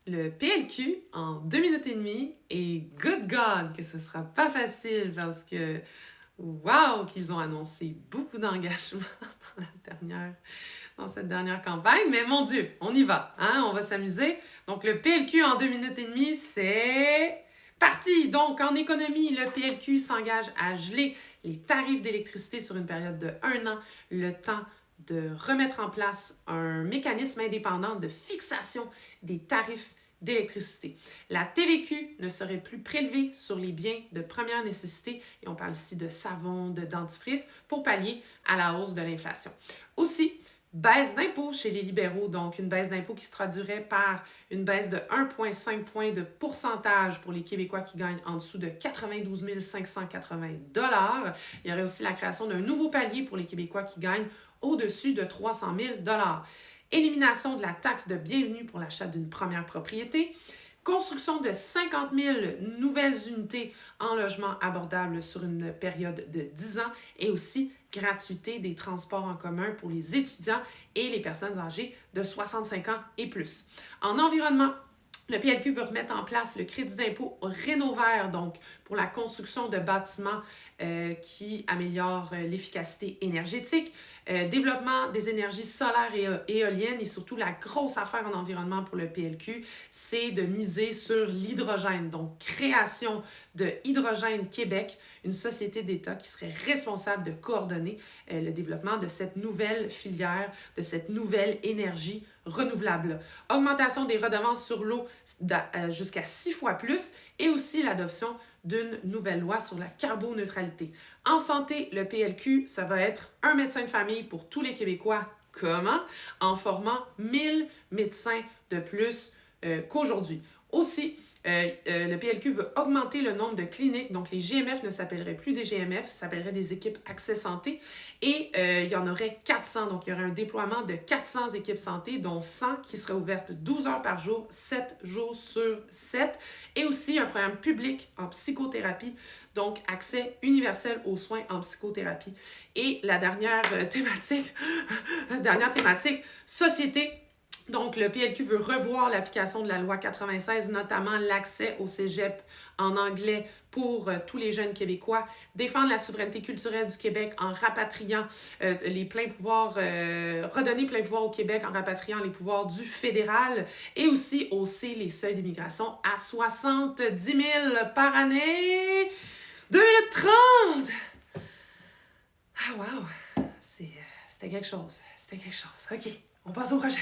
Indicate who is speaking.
Speaker 1: Le PLQ en 2 minutes et demie et good God que ce sera pas facile parce que wow qu'ils ont annoncé beaucoup d'engagement dans cette dernière campagne, mais mon Dieu, on y va, hein? On va s'amuser. Donc le PLQ en 2 minutes et demie, c'est parti! Donc en économie, le PLQ s'engage à geler les tarifs d'électricité sur une période de 1 an, le temps de remettre en place un mécanisme indépendant de fixation des tarifs d'électricité. La TVQ ne serait plus prélevée sur les biens de première nécessité, et on parle ici de savon, de dentifrice, pour pallier à la hausse de l'inflation. Aussi, baisse d'impôt chez les libéraux, donc une baisse d'impôt qui se traduirait par une baisse de 1,5 point de pourcentage pour les Québécois qui gagnent en dessous de 92 580 $. Il y aurait aussi la création d'un nouveau palier pour les Québécois qui gagnent au-dessus de 300 000 $. Élimination de la taxe de bienvenue pour l'achat d'une première propriété, construction de 50 000 nouvelles unités en logement abordable sur une période de 10 ans et aussi gratuité des transports en commun pour les étudiants et les personnes âgées de 65 ans et plus. En environnement, le PLQ veut remettre en place le crédit d'impôt Rénov'Vert, donc pour la construction de bâtiments qui améliorent l'efficacité énergétique, développement des énergies solaires et éoliennes et surtout la grosse affaire en environnement pour le PLQ, c'est de miser sur l'hydrogène. Donc, création de Hydrogène Québec, une société d'État qui serait responsable de coordonner le développement de cette nouvelle filière, de cette nouvelle énergie renouvelable. Augmentation des redevances sur l'eau jusqu'à 6 fois plus et aussi l'adoption d'une nouvelle loi sur la carboneutralité. En santé, le PLQ, ça va être un médecin de famille pour tous les Québécois. Comment? En formant 1000 médecins de plus qu'aujourd'hui. Aussi, le PLQ veut augmenter le nombre de cliniques, donc les GMF ne s'appelleraient plus des GMF, ça s'appellerait des équipes Accès Santé, et il y en aurait 400, donc il y aurait un déploiement de 400 équipes santé, dont 100 qui seraient ouvertes 12 heures par jour, 7 jours sur 7, et aussi un programme public en psychothérapie, donc accès universel aux soins en psychothérapie. Et la dernière thématique, société. Donc, le PLQ veut revoir l'application de la loi 96, notamment l'accès au cégep en anglais pour tous les jeunes Québécois, défendre la souveraineté culturelle du Québec en rapatriant les pleins pouvoirs, redonner plein pouvoir au Québec en rapatriant les pouvoirs du fédéral et aussi hausser les seuils d'immigration à 70 000 par année. 2 minutes 30! Ah, wow! C'était quelque chose. OK, on passe au projet.